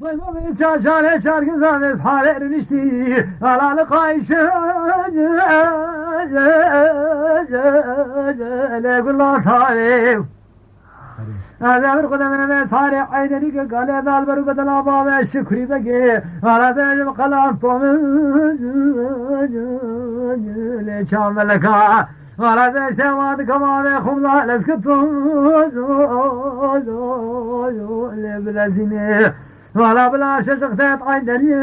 Duymamış çarşane çarkızanız halerin içti alalı kayşı le kullan tarif Azamir kudamene ve sari aydeni ke gale dal beru kadala ba ve şükri bege aradem kalan tomu le çameleka aradem şevad kama ve khumla leskatun le bilazine ولا بلا شجق ذات عيدني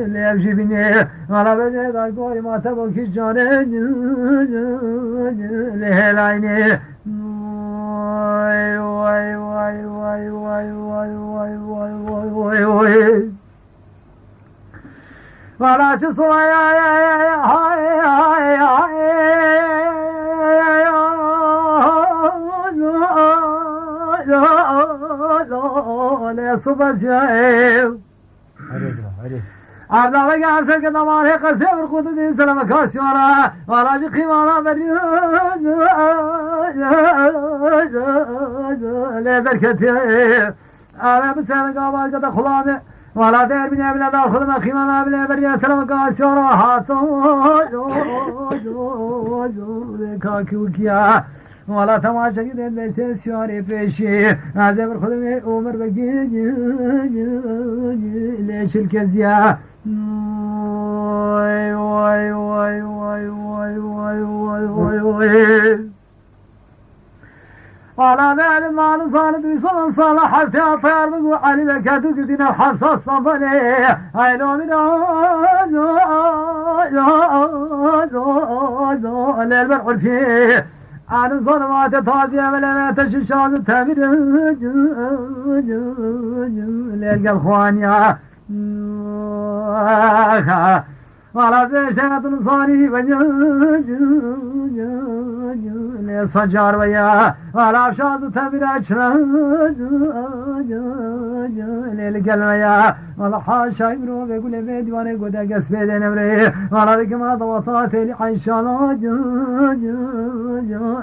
ليبجي بني ولا بلا قولي ما تبغى كجاني لهلايني واي واي واي واي واي واي واي واي واي واي واي ولا شصوا يا يا يا يا هاي هاي هاي لا صبح جايب عبد الله قاسم كذا ما هي قسم القدس دي سلام كاسيورا ولا جخي ولا بري لا بركتي انا بسال قابل كذا خلانه ولا دير بني بلا داخل ما خيمه بلا بري سلام كاسيورا هاتو كاكوكيا ولا تماشا كده بيت سياري بيشي عزم الخدمة عمر بقي ليش الكزيا واي واي واي واي واي واي واي واي واي ولا بعد ما نصالد وصل صالح حتى طير بقوا علي بكاتو قدنا حصص صبلي هاي لو من البرح فيه أنا ظلمات تاجي ولا تششاز تامر ليلقى الخوانيا ولا زيشتات نصاني صجار ويا ولا بشاز تامر أشرا ليلقى الميا ولا حاشا يمرو بيقول بيدي وانا قد أقس بيدي نمري ولا ذيك ما ضوطات لي عيشانا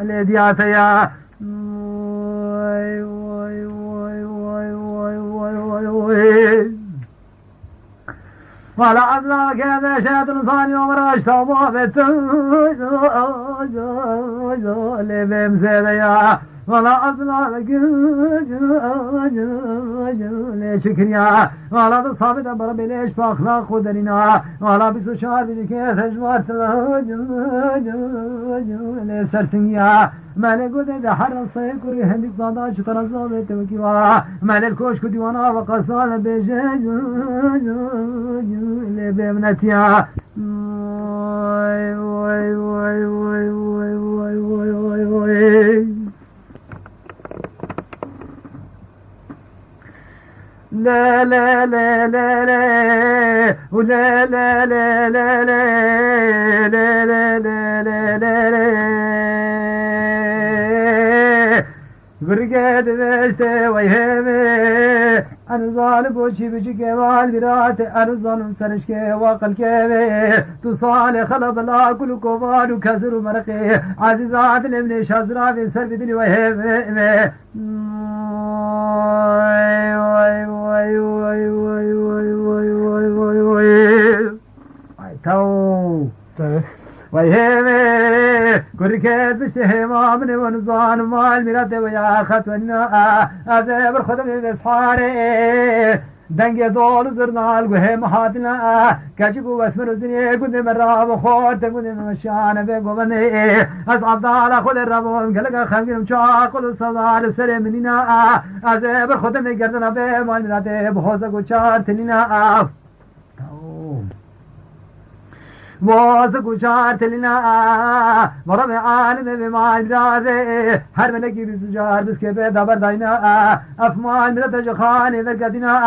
لدياتا يا واي واي واي واي واي واي واي واي ولا عزنا كذا شاد نصاني ومراش طوابت اللي بمزيد يا ولا عزنا لك ليش كريا ولا بصابت بربي ليش باخلاق ودرينا ولا بسوشار بذكي تجوارت لسرسنيا مالك ودي حر الصيف كوري هندي صاداش ترزو بتوكيوا مالك كوش كديوانا وقصال بيجي اللي بمنتيا واي واي واي واي واي واي واي واي واي لا لا لا لا لا ولا لا لا لا لا لا لا لا لا لا برقد بشتي ويهمي أنا ظالم وشي بشي كمال برات أنا ظالم سرشكي وقل كيمي تصالي خلب لا كل كومان وكسر مرقي عزيزات الامني شازرا في سر بدني ويهمي واي واي واي واي واي واي واي واي واي تو ويهمي كركات بشتهي مامني ونزان مال مراد ويا خطونا أزيب الخدم بسحاري دنگ دول زرنال گوه محاتنا کچکو بسمر زنی گوده مرا بخور تگوده مشان بگوبنی از عبدال خود ربون گلگا خنگرم چاقل صدار سر منینا از بر خودم گردنا به مال راته بخوزا گوچار تنینا واز گوشار تلینا مرا به عالم به مال داره هر ملکی رسوجار دست که به دبر داینا افمال مرا تجخانه در قدینا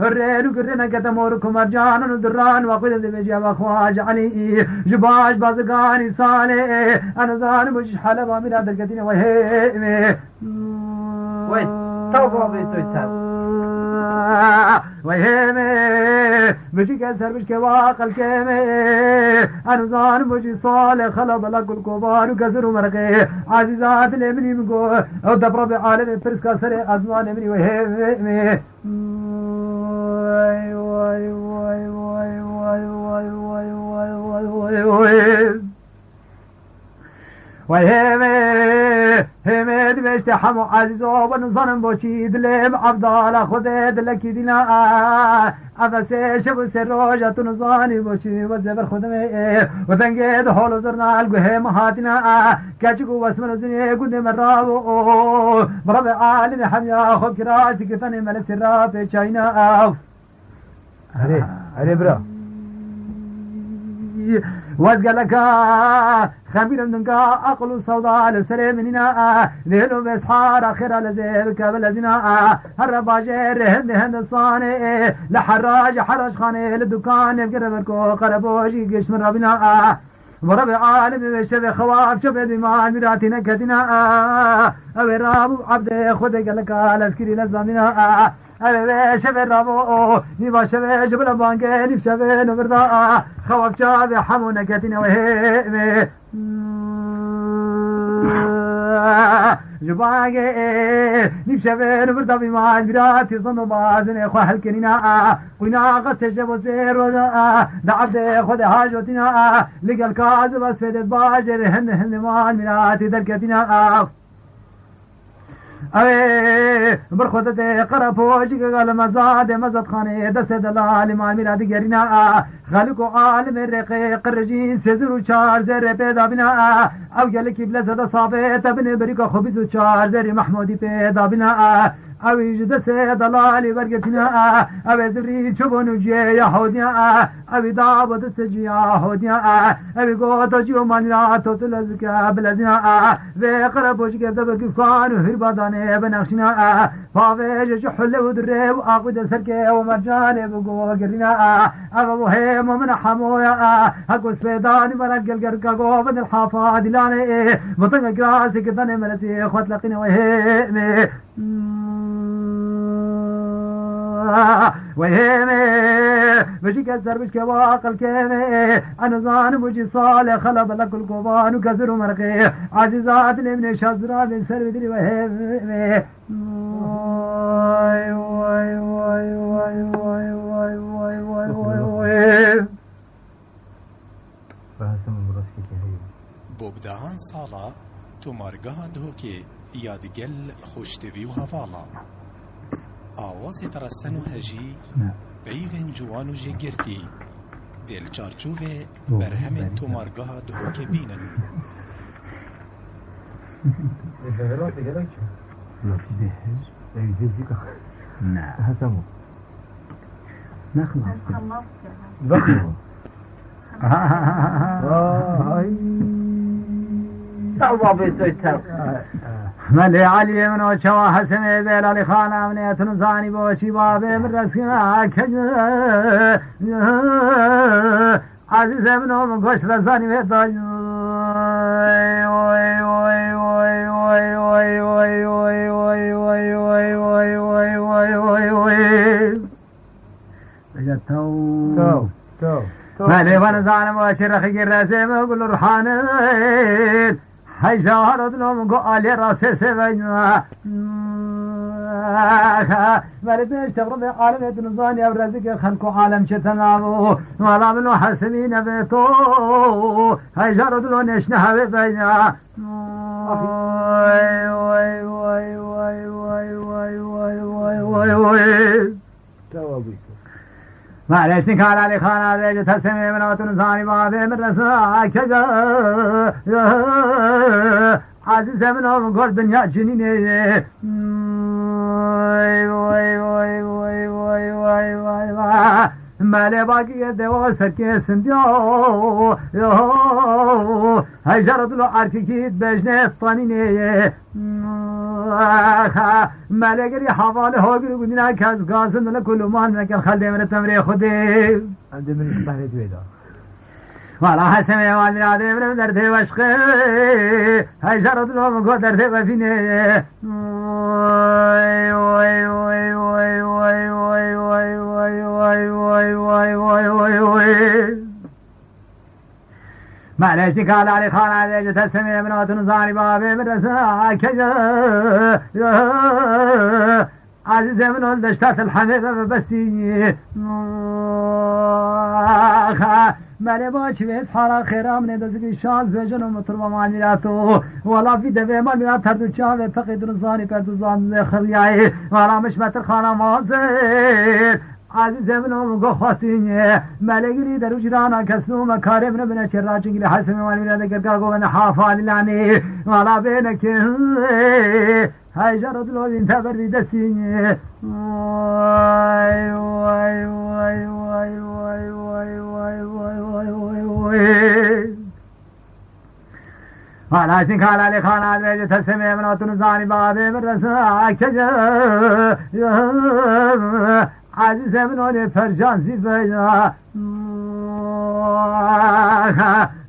رینو کرنا کتا مور کمر جانن دران وقت دبجی و خواج علی جباش بازگانی ساله انزان مش حلبا مرا در قدینا وای تو بابی تو ويهمي بشي كسر بشكي واقل كيمي أنزان بشي صالح خلط لك الكبار وكسر مرقي عزيزات الامني مقو او دبر بعالم فرس كسر أزمان امني ويهمي واي واي واي واي واي واي واي واي واي واي ويهمي همد بيشتحمو عزيزو بنظن بوشيد لم عبدالله خدد لكي دينا عفسي شبو سروجة تنظاني بوشي وزبر خدمي وتنقيد حولو زرنا القوه مهاتنا كاتشكو واسمنا زني قد مرابو برب عالم حميا خب كراسي كتاني ملس الرافي شاينا علي برا وازقلك خبير منك أقل الصوضاء لسري مننا ليلو بسحار آخر لزيبك بلزنا هرباجر هند الصاني لحراج حرج خاني للدكان يقربكو قربوشي قش من ربنا ورب عالم شبه خواف شبه بما مراتنا كتنا أبي رابو عبد خدك لك لسكري لزامنا أبي شبه رابو نبا شبه جبل بانك نب شبه نبردا خواف شبه حمونا كتنا وهيمي جباقي نبشبه نبردا بما مراتي صنو بازن خوا هالكنينا وينا قد تشبه زير ودا دعبد خد حاجتنا لقى الكاز بس فدت باجر هن مان مراتي دركتنا أي برخوتت قرب وجهك قال مزاد خاني دست دلال ما ميلاد جرينا خالق عالم الرقيق الرجين سزر وشار زر بيدا بنا أو جلك بلزد صابت ابن بريك خبز وشار زر محمودي بيدا بنا أو يجد سيدلال برقتنا أو زري شبون وجي يهودنا أو دعوة السجي يهودنا أو قوت جو من لا تطلزك بلزنا وقرب وجهك دبك فان وهربادان بنخشنا فاوج حل ودرب وأخذ سرك ومرجان بقوة قرنا أبو هيم من حمويا أكو سبيدان مرقل قرقا قوة الحافظ لاني مطنق راسك ثاني ملسي خوات لقين وهيمي وهيمي بشي كسر بشكي واقل كيمي أنا زان بوشي صالح خلب لك القبان وكسر مرقي عزيزات من شزرا من سر بدري وهيمي واي واي واي واي واي واي واي واي واي واي بوبدهان سالا تمارگاه دهوكي يادگل خوشتوی و هوالا آوازی ترسن و هجی بیوین جوان و جگرتی دل چارچوه برهم تمارگاه دهوكي بینن لا هسمو نخلص ضخم توبة بيسويتها ملي علي من وشوا حسمي بيل علي خانة من يتنزاني بوشي بابي من رسكنا عزيز من من قش رزاني بيطاج وي وي وي وي وي وي وي وي وي وي وي وي وي وي وي بجد تو مالي ونزان بوشي رخي الرسم وقل روحانين هاي شهرت لهم قال راسي سبينا مالي بيشتغل بعالم يتنزاني او رزق خلقوا عالم شتنامو ولا منو حسنين بيتو هاي شهرت لهم يشنها بينا وي وي وي وي وي وي وي وي وي وي معلش نكال علي خانا بيجت هالسمي من وتنزاني بابي من رسا كذا عزيز منهم قول دنيا جنيني وي وي وي وي وي وي وي وي مالي باقي دوا سركي سنديو هاي جرد له عركيت بجنة طانيني مالي قري حواله هو قري قدنا كاز قاسن لكل مان لكن خلي من التمرين خدي عندي من البحر دويدا ولا حسمي والي عادي من درتي واشقي هاي جرد له من قدر درتي وفيني وي وي وي وي وي وي معلشتی کالالی خانه دیگه تسمی مناتون زانی بابی برسا کجا عزیز من الدشتات الحميدة ببستي مالي باشي بيس حالا خيرا من دزقي شانس بيجن ومطربا معنياتو ولا في دفع مال ميرا تردو چاوه فقيد رزاني پردوزان خلياي ولا مش متر خانا مازر عزیز منم گو خواستینه ملگری در وجرانا کسنو مکارم نبنه چرا چنگلی حسن مالی میرده گرگا گو من حافال لانی والا بینک های جرد لودین تبردی دستینه وای وای وای وای وای وای وای وای وای وای حالاشنی کالالی خانات بیجه تسمی مناتون زانی بابی برسا کجا عزیز من فرجان زیبا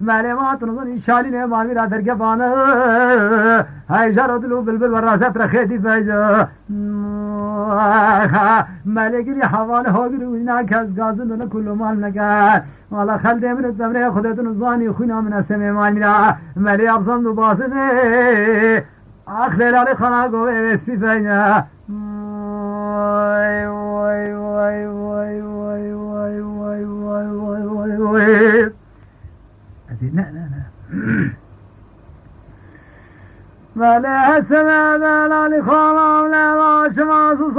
معلومات نظن شالین مامی را در گبانه های جرادلو بلبل و رازت رخیدی بیجا ملگری حوال هاگری وینا کس گازن دونه کلو مال نکرد والا خلده من الزمره خودتون زانی خوینا من اسمی مامی را ملی ابزان دو بازنه اخلیلالی خانه گوه اسپی بیجا وای وای وای وای وای وای وای وای وای وای لا لا لا ما لا سمع لا لخوام لا شمع صوف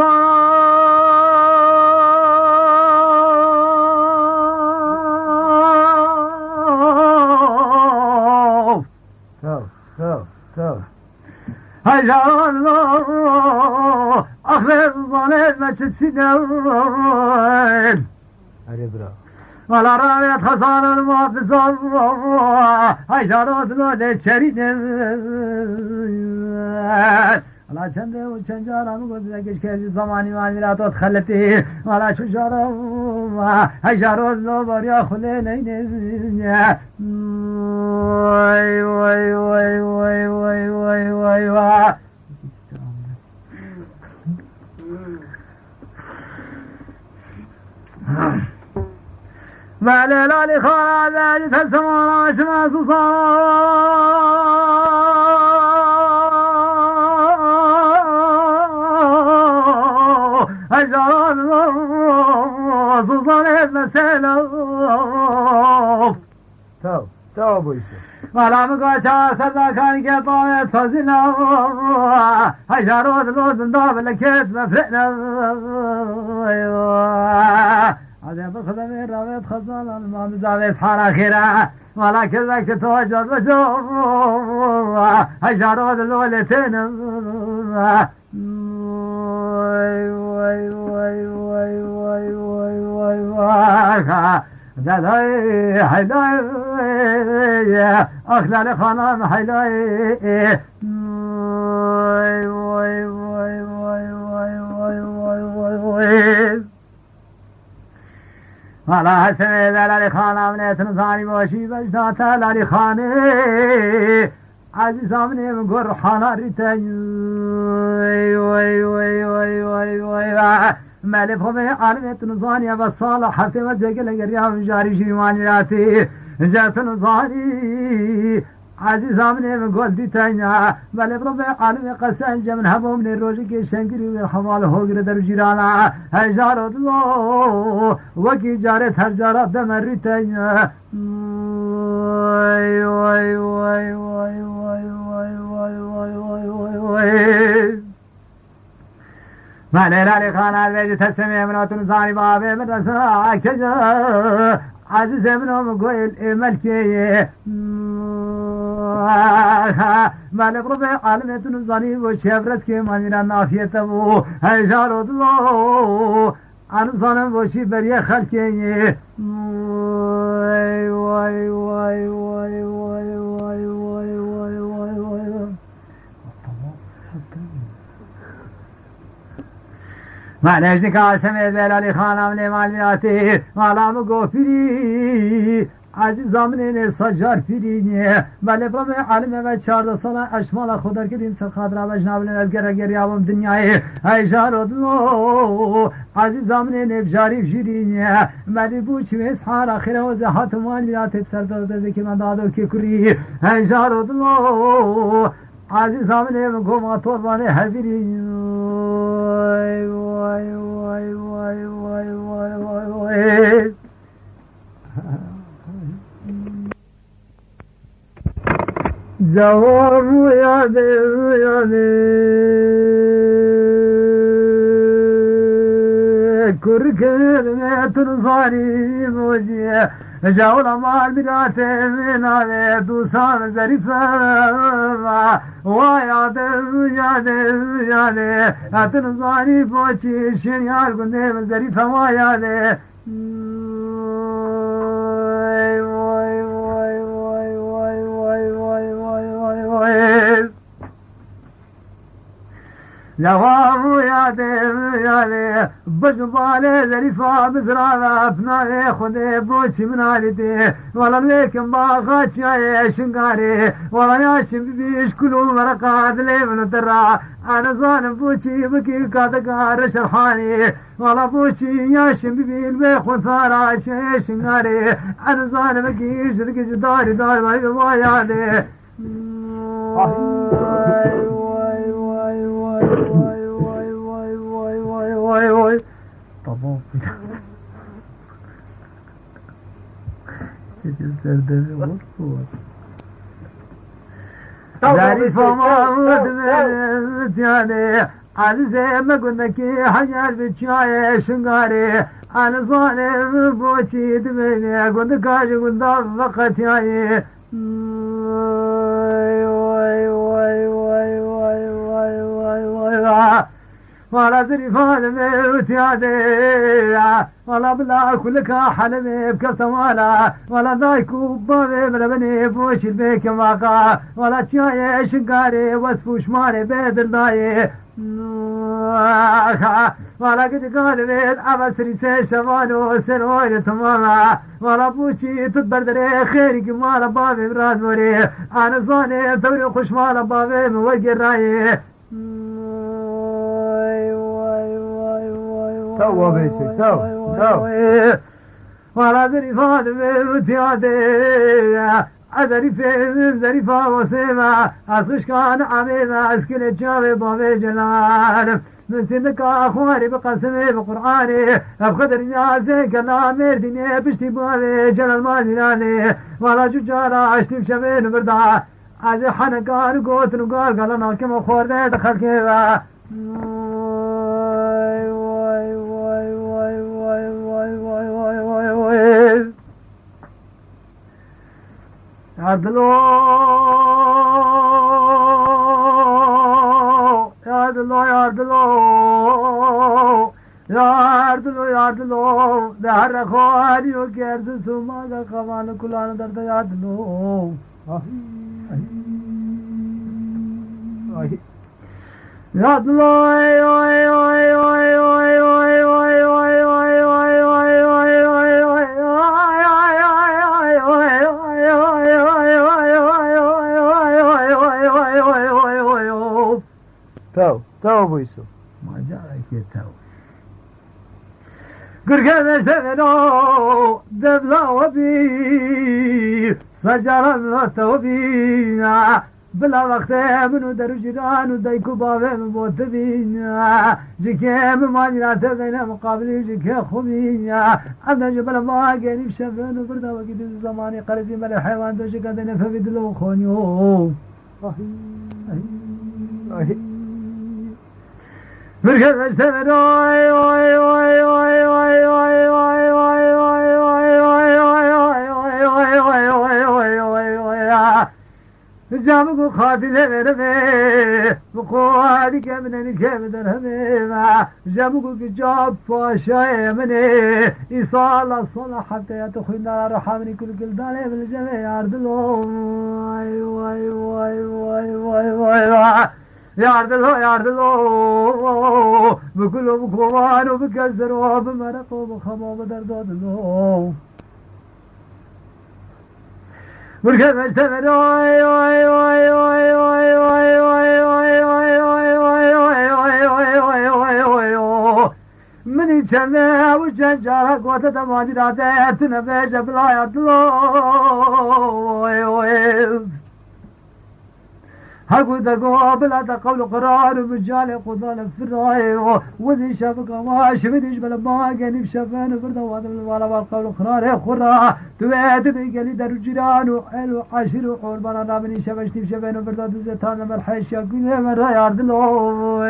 هجران أخذ ظنيت ما تشدون علي برا ولا رأيت خسارة المحافظة هجرات لولي تشريد ولا چنده و چند جارا میگوید که کسی زمانی من میرا تو خلتی ولا چو جارا هجرات لو بریا خله نینه وای وای وای وای وای وای وای وای مالي خالد تسمع شما أجران صوصان مسألة تو بويسه ولا مقاطع صدقان كطاوة فزنا أجران لوز نداب لكيت مفرقنا هذا بخدمي رابط خزان ما مزاوي صحارى خيرا ولا كذاك توجد وجوه أجران لولتين وای وای وای وای وای وای وای وای دلای حیدای اخلال خانم حیدای وای وای وای وای وای وای وای وای وای والا حسن دلالی خانم نیتن زانی باشی بجداتا لالی خانه عزیزم نیم گر حانا ریتن وای وای وای وای وای وای مالي بخوفي عالميت نظاني بصالة حتى ما تجيك لقريها جاري جريماني راتي جات نظاني عزيز عمني من قلتي تانيا مالي بربي عالمي قسان جمن هبو من الروجي كي شنكري والحمال هوغر در جيرانا هاي جارت الله وكي جارت هر جارت دمري تانيا واي واي واي واي واي واي واي واي واي واي واي مالي لالي خانات بيجي تسمي مناتون زاني بابي من رسا كجا عزيز منهم قويل ملكي مالي بربي عالميتون زاني وشيفرت كي مانينا نافيته هاي جارو دلو عن ظنم وشي بريه خلقي واي واي واي واي واي واي واي واي واي واي معلش نکا سمید بلالی خانم لیمالیاتی مالام گوفری عزیزامنین سجار پیرینی ولی برای عالم و 14 ساله اشمال خودر کردیم سر خاطر باش نبلن از گرگری آوام دنیای ایجار دلو عزیزامنین افجاری فجرینی ولی بوچ مسحار آخر و زهات مالیات بسر داده که من دادو که کری ایجار دلو عزیزامنین گماتور بانه هفیرین وای وای وای وای وای وای وای جواب یاده کرکر میتون زاری موجیه جاولا مال میرات مناوه دوستان ظریفه و یاده اتون زاری بوچی شنیار گنده ظریفه و یاده جواب یاده بجبال ظریفا بزرعه افنای خود بوچی منالده ولا لیکن باقا چای شنگاره ولا یاشم بیش کلو ورقات لیمن درا انا زانم بوچی بکی کادگار شرحانی ولا بوچی یاشم بیل بخون ثارا چای شنگاره انا زانم بکی شرکش داری وای وایاده طبعا تجسر والصور ظريف محمود من يعني عزيزي ما قلنا كي حجر بتشاي شنغاري انا ظالم بوشي دمني قلنا كاجي قلنا فقط يعني واي واي واي واي واي واي واي ولا زريفان موت يا ولا بلا كلك حلمي بكرت ولا ضايكو بابي من بني بوش البيك ماقا ولا تشاي شنقاري واسفوش ماري بيدر داي ولا قد قال بيت أبسري سيشوانو سنوية تماما ولا بوشي تتبردري خيرك مالا بابي براد موري أنا زاني توري خوش مالا بابي موقر راي تو بيشي تو ولا ظريفات بوتياتي ظريفة وسيمة أصلش كان عميمة أسكن الجامي بابي جلال من سنك أخواني بقسمي بقرآني أبخدر ناسي كلا مرديني بشتي بابي جلال مالي ولا ججارة عشتي بشمين بردا عزي حنقان قوت نقال قالنا كما خورده دخل كيبا عدلو در خواری و کرد سوما خوان کلان درد یادلو تو بويسو ما جارك تو قرقنا سفنو دبلا وبي سجرنا توبينا بلا وقت منو در جيران ودايكو بابه موتبينا جكيم ما جرات بين مقابل جكي خوبينا انا جبل ما قريب شفن وبردا وقت الزمان قريب من الحيوان دوش قدنا فبدلو خونيو مركز استمر جامكو خاطل هرمي وقوادي كمنني كم درهمي جامكو كجاب فاشاي مني إيصال الصلاة حتى يدخل النار رحمني كل دالي من الجميع يعرضلو واي واي واي واي واي واي يعرضلو بكل بكوان وبكسر وبمرق وبخمام دردادلو وركب اشتغل مني شمع وشجرك وتتماجد عتاتنا بيش بلا يطلو هقول دقوا بلا تقول قرار بجالي قضال الفراي وذي شافك ما شفتش بلا ما جاني بشافين بردا وهذا الوالا والقول قرار خرا تويت بيجالي در الجيران وحلو عشر وحول بنا رامني شفتش بشافين بردا دزتانا مرحش يا كل مرة يارد الله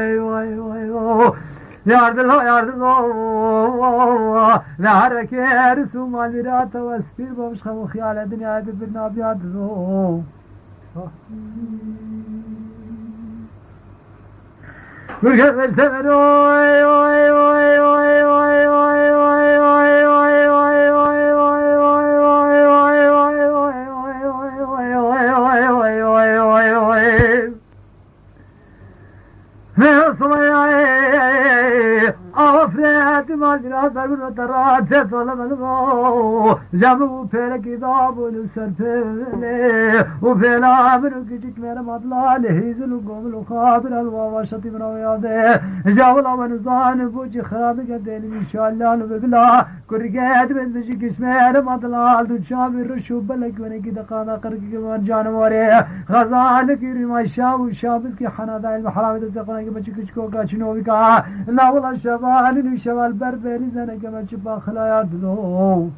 يارد الله يارد الله نهارك يا رسوم الورات واسبير بمش خو خيال الدنيا دبنا بياد الله وركب اشتغل أوفرت ماجرا تقول ترات طلب المو جابوا فيلك ضاب والسرفله وفيلا منك جيك مر مطلع لهيزل وقوم خابر الواشطي من وياده جاولا من زان بوجي خراب قدين ان شاء الله نبلا كرجات من بيجي اسمر مطلع دشاب الرشوب بلك ونك دقانا قرق كمان جانوري خزان كريم شاو شابك حنادا المحرام تزقنا بچك كشكو كاشنو بكا لا والله شبان شوال بربري زنه كما شبا خلا يردلو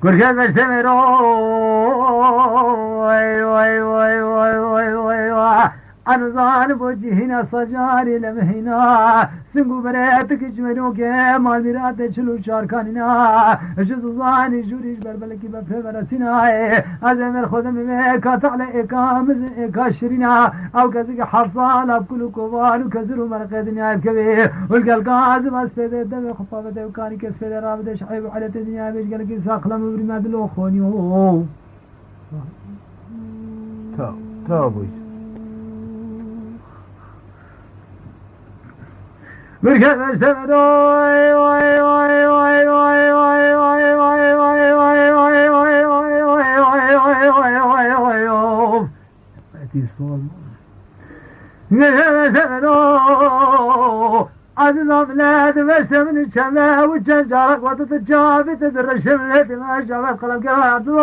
كركز اشتمرو أنظان بوجهنا صجاري لمهنا سنقو بريتك جمنو كمال مرات شلو شاركاننا جزوزاني جوريش بربلكي بفبرتنا أزمر خدم ميكا تعلى إكامز إكا شرنا أو كذلك حرصان أبكلو كوان وكزرو مرقدنيا بكبير والقلقاز بسفيد الدم خفافة وكاني كسفيد رابد شعيب على تدنيا بيش قلقي ساقلا مبري مادلو خونيو تا بويس وركب اشتغل عزيزة بلاد مشت من الشماء وتشجرك وتتجافي تدر الشملة ما شافت قلم كرادلو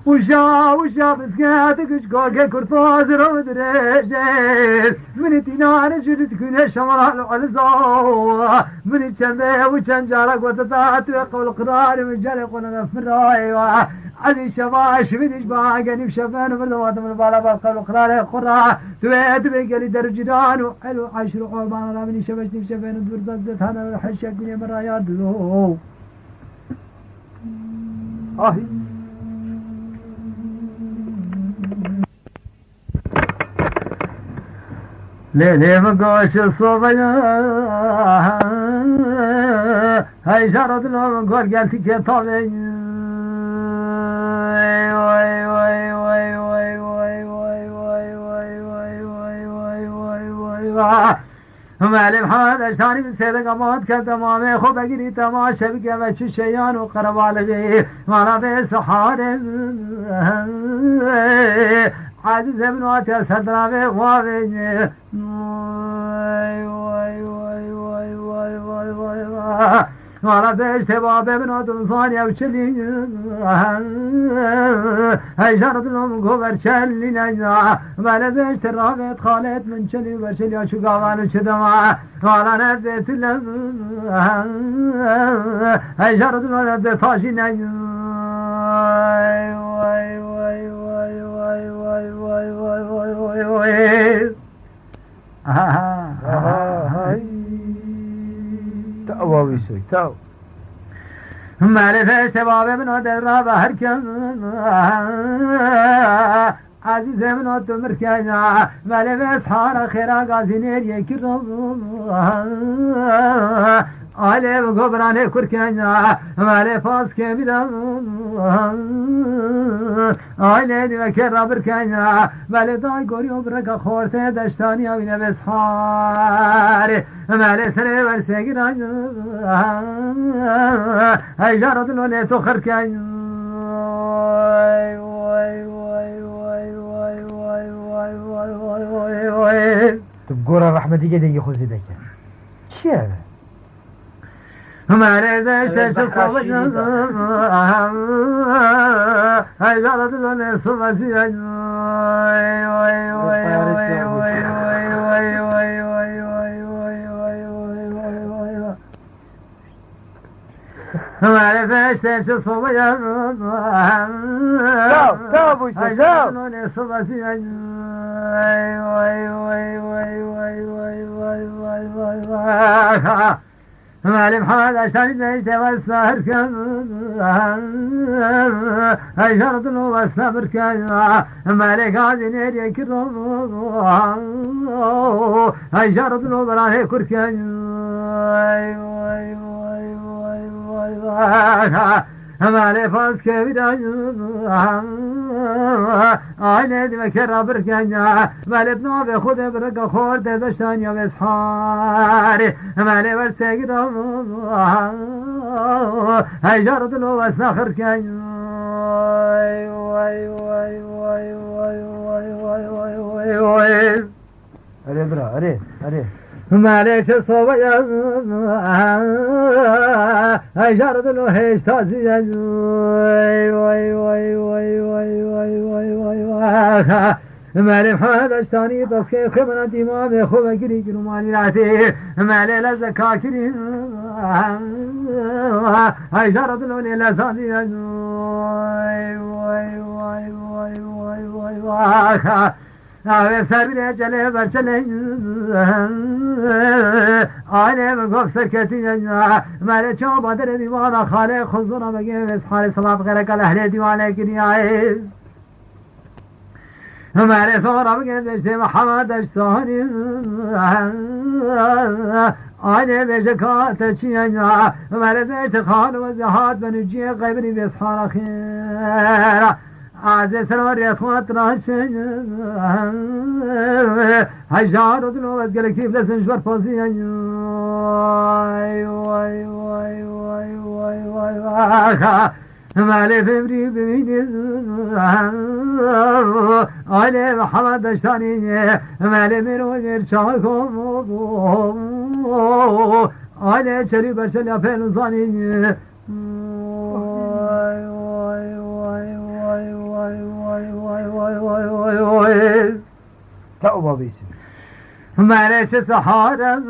وشا بسكاتك شكوكي كرطاز رود رجل من تنان جلد كنا شمرال والزو من الشمبه وشنجارك وتتات وقول قرار من جلق وننا في الرايوة عزي شباش بديش باقني بشفان وبردوات من بالا بقول قرار قرار تويت بيقلي درجدان وحلو عشر قربان رامني شبشني بشفان وبردوات هانا والحشاك من يمر رايات له ليلي مقوش الصوبيا هاي شرط لهم قول قالتي كي طالي مالي محمد اشتاني من سيدك امات كتمامي خو بقري تماشا بقى بش الشيان وقرب على وانا بيس حارم عزيز ابن واتي صدرا بغوابي وانا بيش تباب ابن واتي صاني وشلي هاي شرط لهم قبر شلي نجا وانا بيش ترابط خالت من شلي وشلي وشقاوان وشدما وانا نبيت لهم هاي شرط لهم نبي طاشي نجا تأوى ويسوي تأو ما لفش تباب من دراب هركن عزيز من مركنا ما لفش حار خيرا غازينير يكرم alev gobrane kurkenya male pas kebidan aile diye kerabır kenya male day goriyo braka khorte dastani avine beshar male sene verse giran ay jaradun ne to kharkenya تبقورا رحمة جدا يخوزي ذاك شي هذا ما ليش تصوّج هاي زارت لنا صباسي ما ليش تصوّج تاو بوش تاو صباسي مالي محمد عشان بيت والسهر كان هاي شرط والسهر كان مالي قاعدين يكرم هاي شرط وبراه كركان مالي فاز كبير عيني دي مكرر بركانيا مالي بنوبي خود برقا خورد دشتانيا بسحاري مالي برسيق هاي جرد لو اسناخر كانيا أري برا أري معليش صوبيا هاي جرد له هيش تازي مالي محمد اشتاني تصكي خمنا ديمامي خوبا كري كنو مالي راتي مالي لزكا كري هاي جرد له لزاني سر بینه چله بر چله آله مگوف سرکتی ماله چو بادر دیوانا خاله خزونا بگه اسحال سلام غیره کل اهل دیوانه کنیه ماله سورا بگه دشته محمد اشتانی آله بجکات چیه ماله بیت خان و زهاد بنجیه غیبری بسحال خیره عزیز سرور یخوات راشن هجار ودلو وزگل کیف لسن شور پوزی مالی فبری ببینی آلی محمد دشتانی مالی مرو مرچاه کم آلی چلی برچل یا فیلوزانی تاو بابيسي مالش سحارة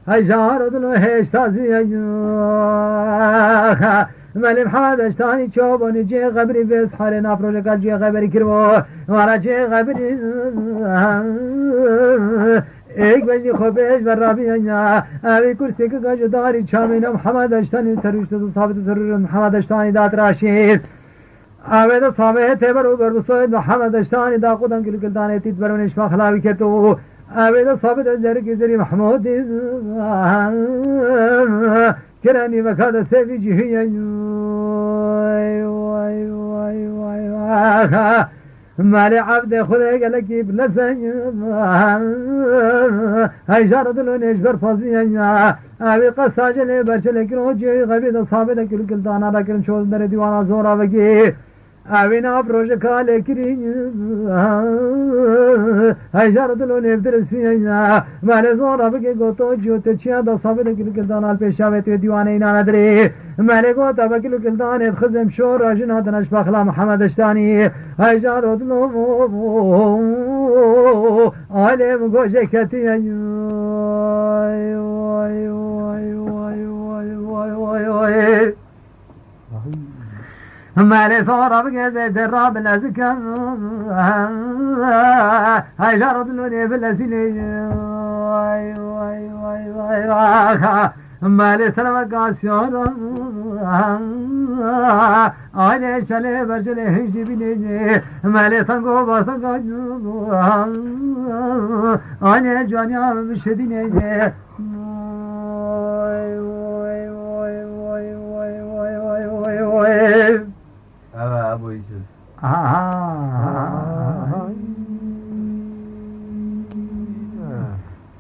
هجار دلو هيش تازي مالي محمد اشتاني چوبوني جي غبري بس حالي نافرو لقال جي غبري كربو وانا جي غبري ایک بجی خوبش بر رابیانیا اوی کرسی که گجداری چامین محمد اشتانی سروشت دو ثابت سرور محمد اشتانی دات راشید اوی دو ثابت تبر و بردسوید محمد اشتانی دا قدن کل کلدانی تیت برونش مخلاوی کتو اوی دو ثابت جرکی زری محمود کرانی وکاد سوی جهی مالي عبد خذ لك بلسن هاي جرد لون يجبر فازيا ابي قساجل برشلك روجي غبي صابت كل دانا لكن شو در ديوانا زورا وگي ابي نا بروج كال كري هاي جرد لون يبدرسيا مالي زورا وگي گوتو جوت چيا دا صابت كل دانا پیشاوت ديوانا اينا ندري مالي گوتا وگي كل دانا خزم شو راجنا دنش بخلا محمد اشتاني هاي جرد عالم گوشه کتی مالي صورة بقى دراب الأزكى هاي جرد لوني في الأسيلي مالی سلام کاسیان آینه چله برجله هجی بینی مالی سنگو باسن کاسیان آینه جوانیا بشدینه Evet bu işi.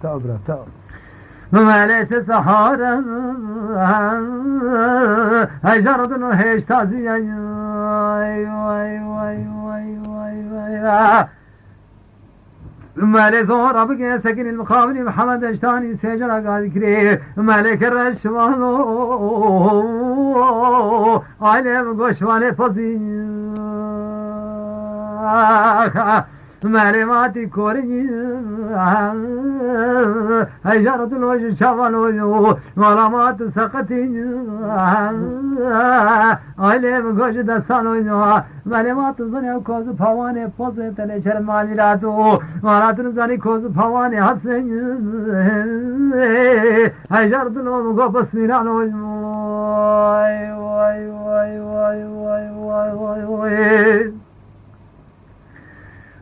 Tabi tabi. ممالس سحارا هجردن هيش تازيا مالي زور أبقى سكن المخابن محمد اشتاني سجرة قال كري مالك الرشوان علم قشوان فزين مالي ماتي كوري هجرة الوجه شغلوا ولا مات سقطين علم قش دستانو مالي مات زني كوز فواني فوزي تنشر مالي راتو ولا تنزاني كوز فواني حسن هجرة الوجه قبس ميرانو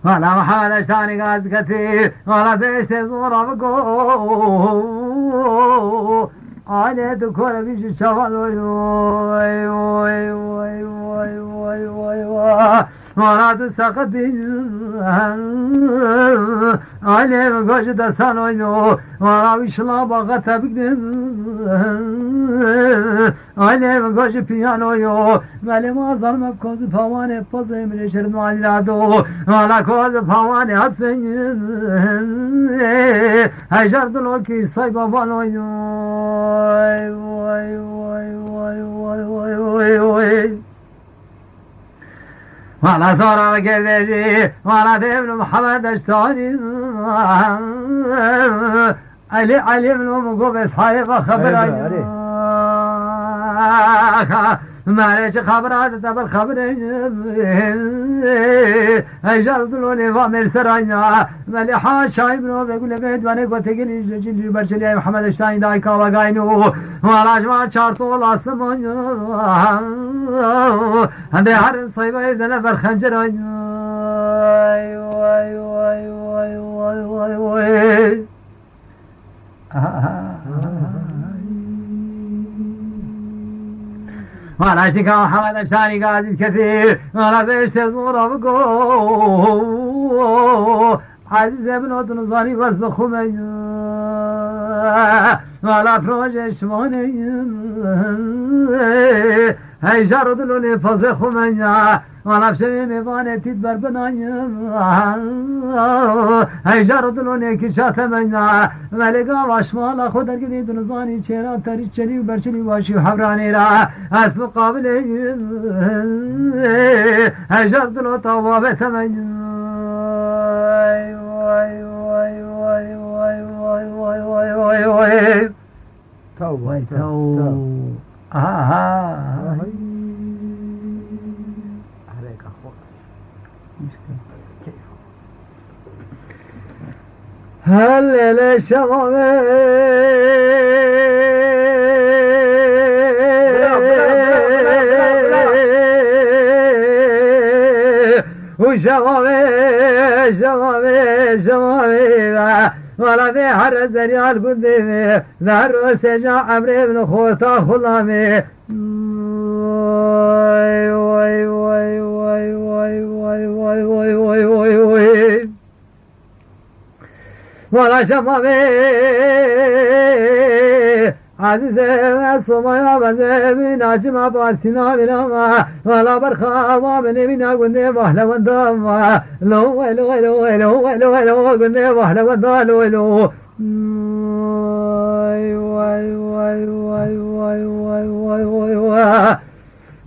ولا محال اشتاني قاز كثير ولا بيشت زورا بقو علي دكور بيش شوال ولا تسقطين علي مقاش دسانو ولا ويشلا باغا تبقدن علي مقاش بيانو مالي ما ظلم كوز فواني بوزي من شرد معلادو ولا كوز فواني حسن هجر دلوكي صيبا بانو ولا صار مكذبي ولا ابن محمد اشتاني علي ابن مقوبس حيفا خبر ما ليش خبرات تبر خبر اجل دلوني وامر سرايا مالي حاشا ابنه بيقول بيت وانا قلت لي جندي برشلي محمد اشتاني داي كاوا غاينو ولا جما شارطو لاسمون هندي هر صيبه دنا بر خنجر ولا اشتكى محمد اشتاني قاعد كثير ولا بيشت زورا بقو عزيز ابن وطن صاني بس بخمي ولا فروج شموني هاي جرد لوني فزي خمي ولا بشري ميواني تدبر بناي هاي جرد لوني كشات منا ملقا واشمالا خودر قديد نزاني چيرا تريش چلي وبرشلي واشي وحبراني را اسم قابلي هاي جرد لو طوابت منا هل لشغل وشغل ولا في حر الزريع القديم ذهر وسجع عمري بن خوتا خلامي ولا شفافي عزيز الصبايا بزي ناجم بارسنا بلما ولا برخا ومن بنا قندي بحلا ودام لو لو لو لو لو لو قندي بحلا ودام لو لو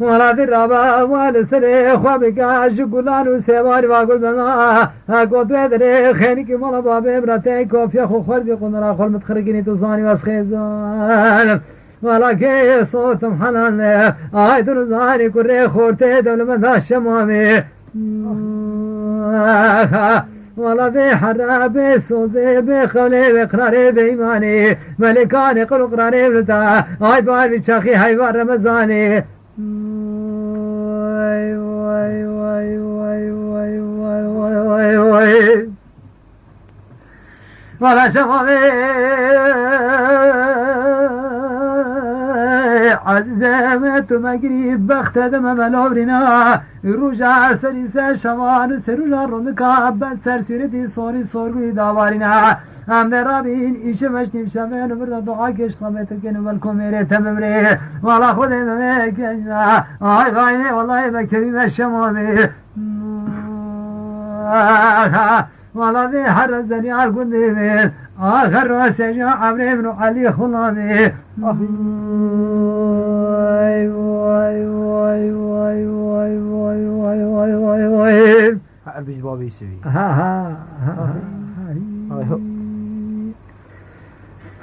ولا في الربا ولا سري خوابك شكلان وسوار واقول بنا قد ودري خينك مالا بابي براتي كوفيا خو خرج قنرا خول متخرجيني توزاني واسخيزان ولا كي صوت محنان آيت رزاني كوري خورتي دول مذا شمامي ولا بحرب سوزي بخولي بقراري بإيماني ملكاني قل قراري بلتا هاي بار بشاخي هاي بار رمزاني واي واي واي واي واي واي واي واي ولا شغلي عزمت مقريب بختدم ملورنا روجا سريسا شوان سروجا رونكا بس سرسيرتي صوري صوري داوارنا ام رابين ايش مشني شمن برد دعا كش صمت كن والكميره تممري والله خذ مكنا اي غايني والله بكريم الشمامي والله ذي حرزني على القديم آخر وسجع عمري بن علي خلامي واي واي واي واي واي واي واي واي واي واي البيج بابي سوي ها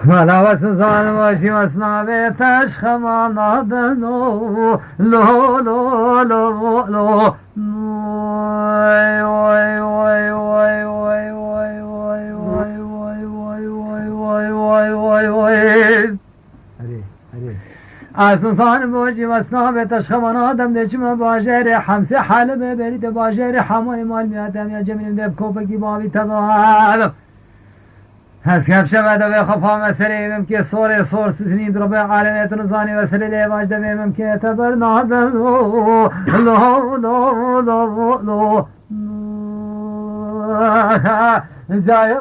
ولا وسزان وشي وسنا تشخما نادنو لو لو لو لو واي واي واي واي واي واي واي واي واي واي اسنسان موجی وسنا به تشخمان آدم دچم باجر حمسه حلبه برید باجر حمای مال میادم یا جمین دب کوپکی بابی تضاد هست کم شود به خفا مسئله ایمم که سور سوزنی دربه عالمیت نزانی وسیله لیواج دبیمم که تبر نادم لو لو لو لو جاي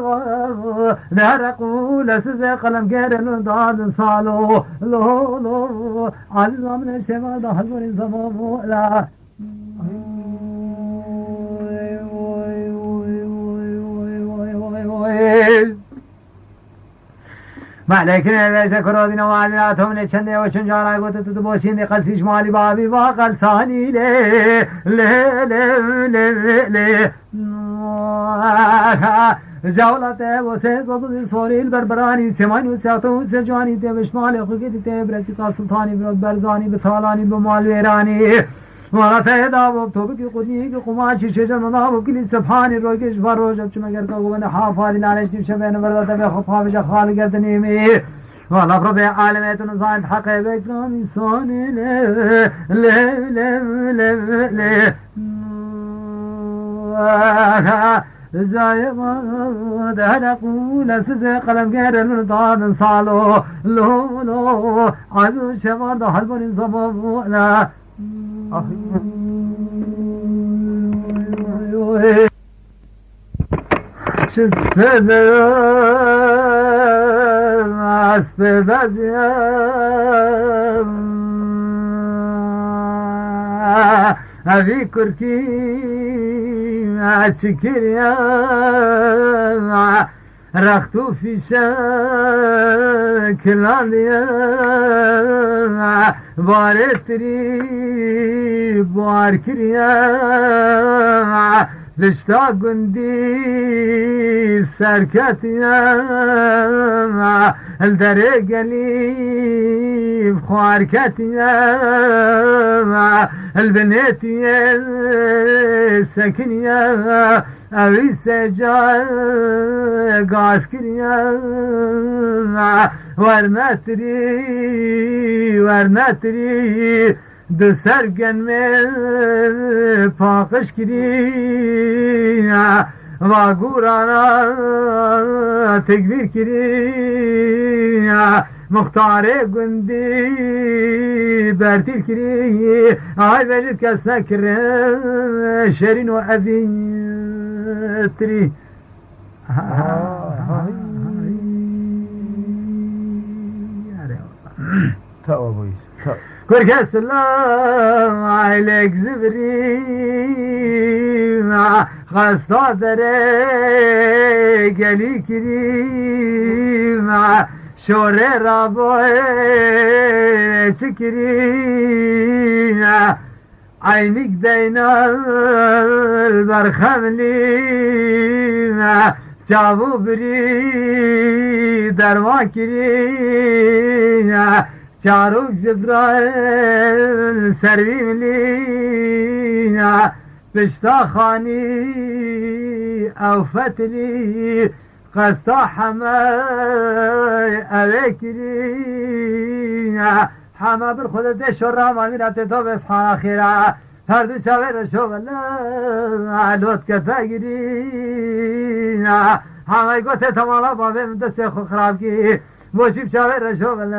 نرقول سزي قلم غير داد صالو لو لو عزيز من الشما ده حضور زمام لا ما لكن إذا شكروا دينا وعلماتهم لچنده وچن جارا قوت تتبوشين قلسيش مالي بابي وقل ثاني لي لي لي لي لي جولته وسه صدد سوري البربراني سماني وساتو سجواني تبشمال خلقت تبرتقا سلطاني برزاني بثالاني بمال ويراني وانا تهدا توبك قدني قماش شجر نضاب كل سبحان روكش فروج چمگر کا گونه حافال لالش شبن ورده به خفا بج خال گردنی می وانا رب عالمات نزان حق بكرام انسان له له له له زايما ده قول سز قلم غير الردان صالو لو لو عزو شمار ده حلبن زباب لا أبي كركي أشكر يا رختو في شكل يا بارتري باركر يا لشتا قندي سركت يا الدري قليب خواركت يا البنات يا سكن يا أبي سجا قاسكر يا ورناتري دو سرگن میں پاکش کری و گورانا تکبیر کری مختار گندی برتیر کری آی وجد کس نکر شرین و عذیتری تا بویز كرك السلام عليك زبري خاصة دريق لي كريم شوري رابوي تكريم عينك دينا البرخم لي جابو بري دروا كريم چاروک جبرائیل سرویم لینا بشتا خانی او فتلی قستا همه اوکری همه بر خود دش و رامانی رفت تا بسخان آخیره هر دو شاور شغل لوت که تگیری همه گوته تمالا بابه دست خود خراب کی موشیب شاور شغل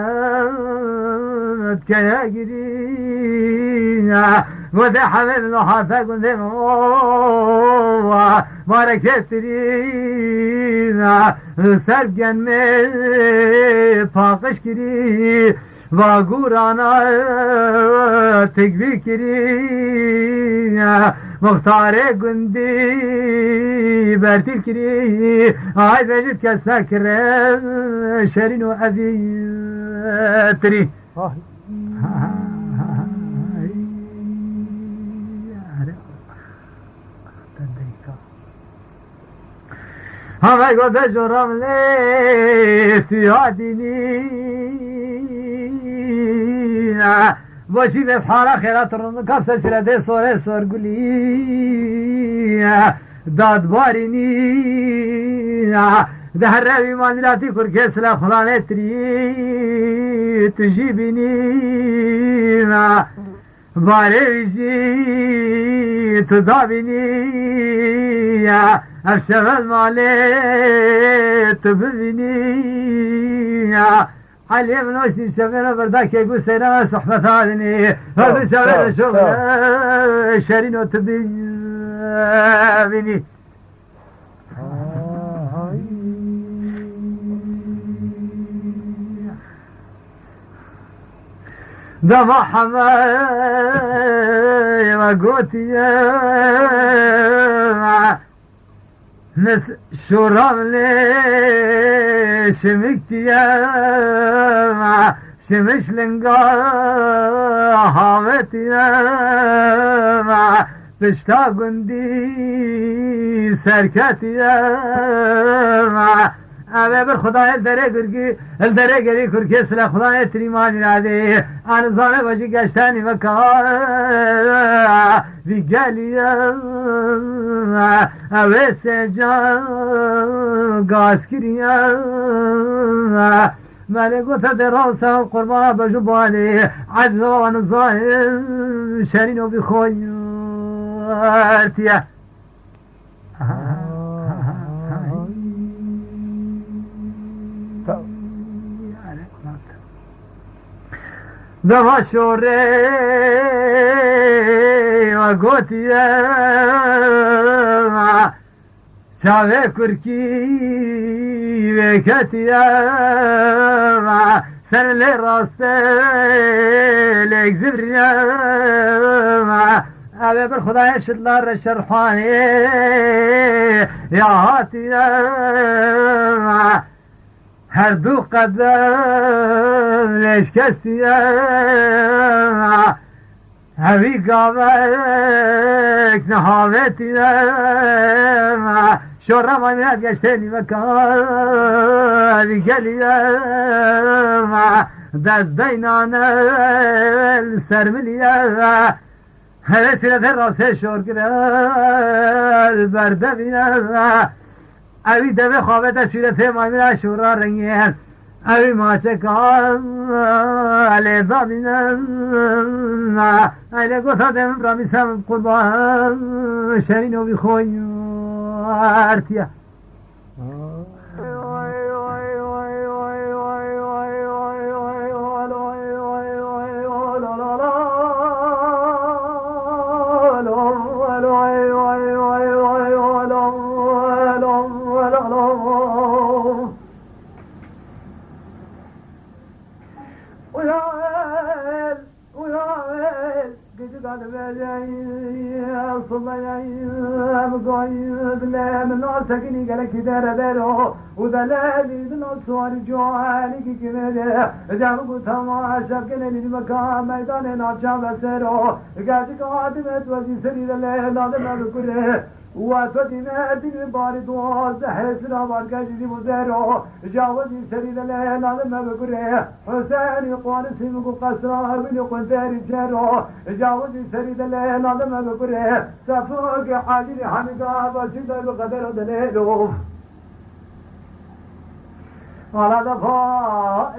که یگیری گوته همه نحاته گنده مارکت تری سرگن می پاقش کری و گورانا تکبیر کری مختار گندی برتیل کری آی بجید کسا کره شرین و عبی تری همه گفته جرم لیستی ها دینی باشی به حالا خیرات رون کفسه شرده سوره سرگلی دادبارینی ده هر روی ماندراتی کرکه سلا خلانه تری تجیبینی باره ویشی تو دابینی افشغل مالی تو ببینی علي من وشني الشغيرة برداك يقول سينا صحبة هذني هذا الشغيرة شغل شارين وتبيني دم حماي وقوتي نس شرام لي شمكتي شمش لنقا هاوتي تشتاق دي سركتي أبي بالخداي الدري قري كركي سلا خداي تريماني نادي أنا زاني باشي قاشتاني مكا في قالي أبي سجان قاسكريا مالي قلت دراسة قربان بجبالي عجزة وانا ظاهر شارين وبخوي ارتيا دما شوره و گوتیه چاوه کرکی وکتیه سن لی راسته لیک زبریه اوه بر خدای شدلار شرحانه یا هاتیه هر دو قدم لیش کستیه هوی گاوک نهاوتیه شورا مانیت گشتنی مکان گلیه دست دینانه سرملیه هر سیرت راسه شور کرد برده بینه اوی دبه خوابت سیرت مایمین شورا رنگین اوی ماچه کام علی بابینه علی گفت دم رامی سم قربان شرین و بخوی ارتیا سكني قالك دار دارو ودلالي دنو سوار جواني كي كمده جابو تما شكل المكان ميدان ناچا بسرو قاعد قادمت وزي سري دل نادم بكره وفتنا دين بارد وزحر سلام جديد مزارو جاوز سريد ليلة لما بقره حسين قارسم قصرار من قنتار جارو جاوز سريد ليلة لما بقره سفوق حاجر حمدا بشد بقدر دليلو على دفاع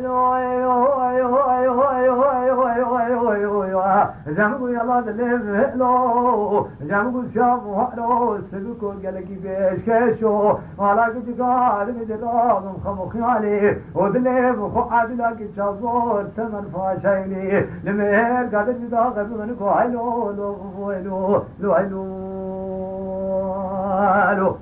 جامو يلا دليلو جامو شافو سبكو قالكي بيش كشو على قدقار مدرام خمخيالي ودليل وخعاد لك شازور تمن فاشيني لمهر قادر بداغ بمنكو هلو لو هلو لو هلو هلو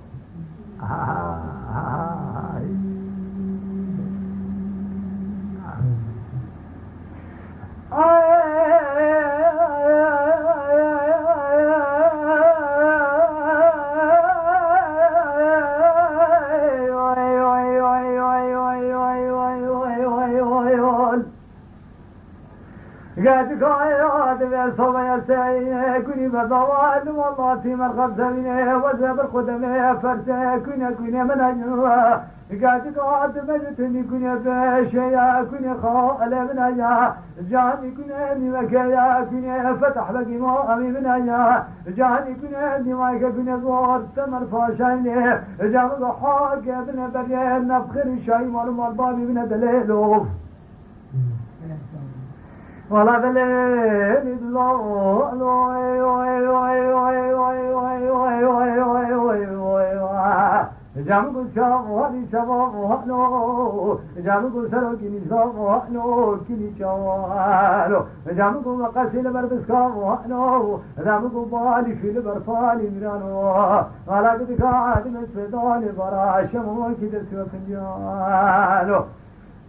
قد قايد بصوم يسعي كوني بضوال والله في مرغب زمينه وزب القدمه فرسه كوني من أجنوه قد قاعد مجتني كوني بشيا كوني خال من أجا جاني كوني مكيا كوني فتح بقي مامي من أجا جاني كوني مايك كوني زور تمر فاشيني جاني حاق ابن بريان نفخر الشاي مال بابي من دليلو ولا دليل جامو شافو هذي شافو هنو جامو سرو كني شافو هنو كني شافو جامو مقاسي بربس كافو هنو جامو بالي في برفالي ميرانو على قد قاعد مسداني براش مو كده سوى كنجانو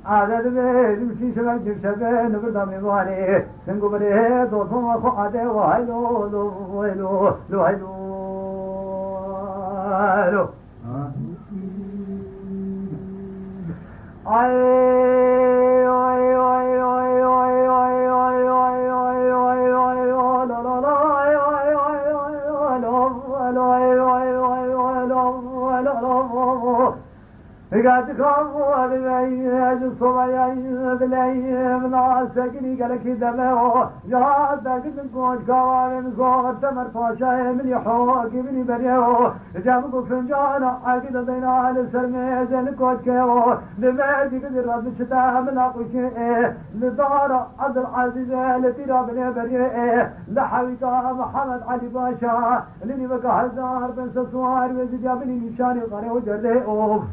عدد بيد مشي شباب جبشبه نبرد ميواني سنقو بريه دوثم وخواده وهيلو لو هيلو لو هيلو هيلو قاعد كفوا بالعيد الصبايا بالعيد من عسكري قالك دمه جهاد داقد نكون كوان نكون تمر فاشاي من يحوق من بريو جابوا فنجان عقيدة دينا على السرميز نكون كيو لمادي قدر رب الشتاء من أقوشي لدار عبد العزيز لتيرا بن بريو لحويتا محمد علي باشا لني بقى هزار بن سسوار وزي جابني نشاني قري وجرده اوف